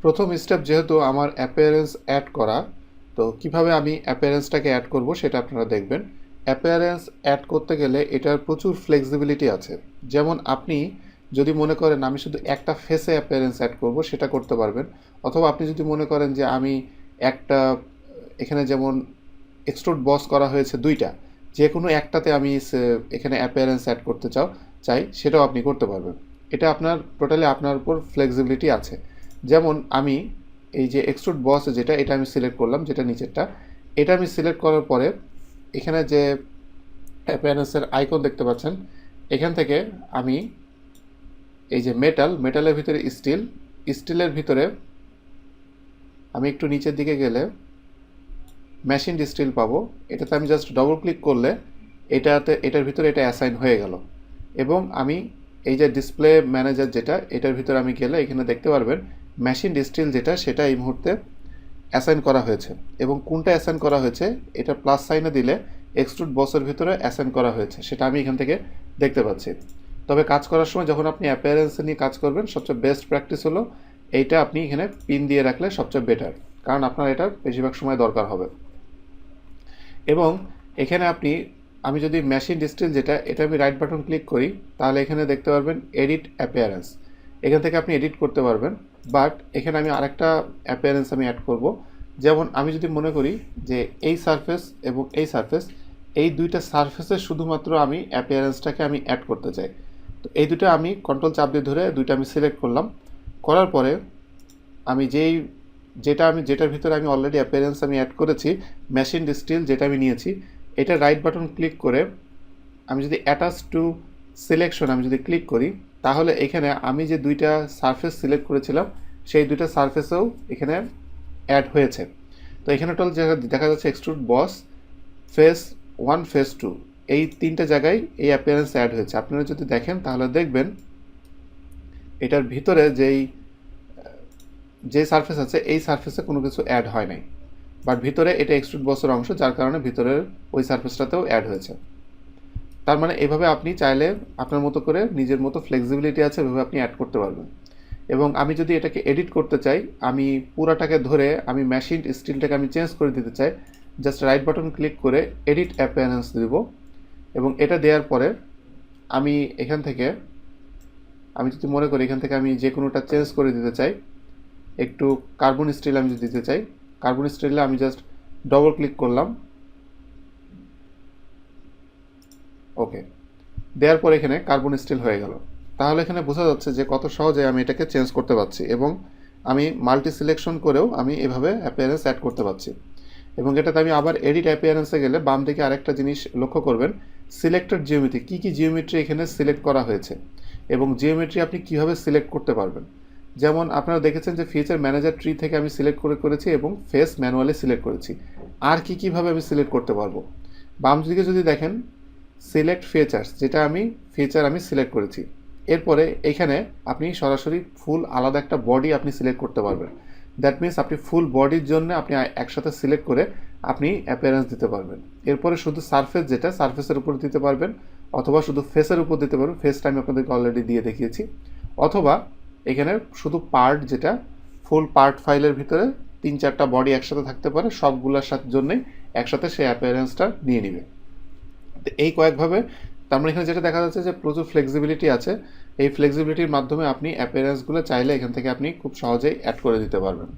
প্রথম স্টেপ যেহেতু আমার অ্যাপিয়ারেন্স অ্যাড করা, তো কিভাবে আমি অ্যাপিয়ারেন্সটাকে অ্যাড করব সেটা আপনারা দেখবেন। অ্যাপিয়ারেন্স অ্যাড করতে গেলে এটার প্রচুর ফ্লেক্সিবিলিটি আছে। যেমন আপনি যদি মনে করেন আমি শুধু একটা ফেসে অ্যাপিয়ারেন্স অ্যাড করব, সেটা করতে পারবেন। অথবা আপনি যদি মনে করেন যে আমি একটা, এখানে যেমন এক্সট্রুড বস করা হয়েছে দুইটা, যে কোনো একটাতে আমি এখানে অ্যাপিয়ারেন্স অ্যাড করতে চাই, সেটাও আপনি করতে পারবেন। এটা আপনার টোটালি আপনার উপর ফ্লেক্সিবিলিটি আছে। যেমন আমি এই যে এক্সট্রুড বস যেটা, এটা আমি সিলেক্ট করলাম, যেটা নিচেরটা, এটা আমি সিলেক্ট করার পরে এখানে যে অ্যাপিয়ারেন্সের আইকন দেখতে পাচ্ছেন, এখান থেকে আমি এই যে মেটালের ভিতরে স্টিলের ভিতরে আমি একটু নিচের দিকে গেলে মেশিন স্টিল পাবো। এটাতে আমি জাস্ট ডবল ক্লিক করলে এটার ভিতরে এটা অ্যাসাইন হয়ে গেল। এবং আমি এই যে ডিসপ্লে ম্যানেজার যেটা, এটার ভিতরে আমি গেলে এখানে দেখতে পারবেন মেশিন স্টিল যেটা, সেটা এই মুহূর্তে অ্যাসাইন করা হয়েছে। এবং কোনটা অ্যাসাইন করা হয়েছে, এটা প্লাস সাইনে দিলে এক্সট্রুড বসের ভিতরে অ্যাসাইন করা হয়েছে, সেটা আমি এখান থেকে দেখতে পাচ্ছি। তবে কাজ করার সময় যখন আপনি অ্যাপিয়ারেন্স নিয়ে কাজ করবেন, সবচেয়ে বেস্ট প্র্যাকটিস হলো এইটা আপনি এখানে পিন দিয়ে রাখলে সবচেয়ে বেটার, কারণ আপনার এটার বেশিরভাগ সময় দরকার হবে। এবং এখানে আমি যদি মেশিন স্টিল যেটা, এটা আমি রাইট বাটন ক্লিক করি, তাহলে এখানে দেখতে পারবেন এডিট অ্যাপিয়ারেন্স। এখান থেকে আপনি এডিট করতে পারবেন। বাট এখানে আমি আরেকটা অ্যাপিয়ারেন্স আমি অ্যাড করব। যেমন আমি যদি মনে করি যে এই সারফেস এবং এই সারফেস, এই দুইটা সারফেসে শুধুমাত্র আমি অ্যাপিয়ারেন্সটাকে আমি অ্যাড করতে চাই, তো এই দুটো আমি কন্ট্রোল চাপ দিয়ে ধরে দুইটা আমি সিলেক্ট করলাম। করার পরে আমি যেটার ভিতরে আমি অলরেডি অ্যাপিয়ারেন্স আমি অ্যাড করেছি, মেশিন স্টিল যেটা আমি নিয়েছি, এটা রাইট বাটন ক্লিক করে আমি যদি অ্যাটাচ টু সিলেকশন আমি যদি ক্লিক করি, তাহলে এখানে আমি যে দুইটা সারফেস সিলেক্ট করেছিলাম, সেই দুইটা সারফেসেও এখানে অ্যাড হয়েছে। তো এখানে টোটাল দেখা যাচ্ছে এক্সট্রুড বস, ফেস 1, ফেস 2, এই তিনটা জায়গায় এই অ্যাপিয়ারেন্স অ্যাড হয়েছে। আপনারা যদি দেখেন তাহলে দেখবেন এটার ভিতরে যে সারফেস আছে, এই সারফেসে কোনো কিছু অ্যাড হয় নাই, বাট ভিতরে এটা এক্সট্রুড বসের অংশ, যার কারণে ভিতরের ওই সারফেসটাতেও অ্যাড হয়েছে। তার মানে এভাবে আপনি চাইলে আপনার মতো করে, নিজের মতো ফ্লেক্সিবিলিটি আছে, এভাবে আপনি অ্যাড করতে পারবেন। এবং আমি যদি এটাকে এডিট করতে চাই, আমি পুরাটাকে ধরে আমি মেশিন স্টিলটাকে আমি চেঞ্জ করে দিতে চাই, জাস্ট রাইট বাটন ক্লিক করে এডিট অ্যাপিয়ারেন্স দেব। এবং এটা দেওয়ার পরে আমি এখান থেকে, আমি যদি মনে করি এখান থেকে আমি যে কোনোটা চেঞ্জ করে দিতে চাই, একটু কার্বন স্টিল আমি যদি দিতে চাই, কার্বন স্টিলে আমি জাস্ট ডবল ক্লিক করলাম, ওকে, দেওয়ার পর এখানে কার্বন স্টিল হয়ে গেল। তাহলে এখানে বোঝা যাচ্ছে যে কত সহজে আমি এটাকে চেঞ্জ করতে পারছি, এবং আমি মাল্টি সিলেকশন করেও আমি এভাবে অ্যাপিয়ারেন্স অ্যাড করতে পারছি। এবং এটাতে আমি আবার এডিট অ্যাপিয়ারেন্সে গেলে বাম দিকে আরেকটা জিনিস লক্ষ্য করবেন, সিলেক্টেড জিওমেট্রি, কী জিওমেট্রি এখানে সিলেক্ট করা হয়েছে এবং জিওমেট্রি আপনি কীভাবে সিলেক্ট করতে পারবেন। যেমন আপনারা দেখেছেন যে ফিচার ম্যানেজার ট্রি থেকে আমি সিলেক্ট করেছি এবং ফেস ম্যানুয়ালি সিলেক্ট করেছি। আর কীভাবে আমি সিলেক্ট করতে পারবো, বাম দিকে যদি দেখেন সিলেক্ট ফিচার্স, যেটা ফিচার আমি সিলেক্ট করেছি। এরপরে এখানে আপনি সরাসরি ফুল আলাদা একটা বডি আপনি সিলেক্ট করতে পারবেন। দ্যাট মিনস আপনি ফুল বডির জন্য আপনি একসাথে সিলেক্ট করে আপনি অ্যাপিয়ারেন্স দিতে পারবেন। এরপরে শুধু সারফেস, যেটা সারফেসের উপর দিতে পারবেন, অথবা শুধু ফেসের উপর দিতে পারবেন, ফেসটা আমি আপনাদেরকে অলরেডি দিয়ে দেখিয়েছি। অথবা এখানে শুধু পার্ট, যেটা ফুল পার্ট ফাইলের ভিতরে 3-4টা বডি একসাথে থাকতে পারে, সবগুলোর জন্যই একসাথে সেই অ্যাপিয়ারেন্সটা নিয়ে নেবে। এই কয়েকভাবে, তার মানে এখানে যেটা দেখা যাচ্ছে যে প্রচুর ফ্লেক্সিবিলিটি আছে। এই ফ্লেক্সিবিলিটির মাধ্যমে আপনি অ্যাপিয়ারেন্সগুলো চাইলে এখান থেকে আপনি খুব সহজেই অ্যাড করে দিতে পারবেন।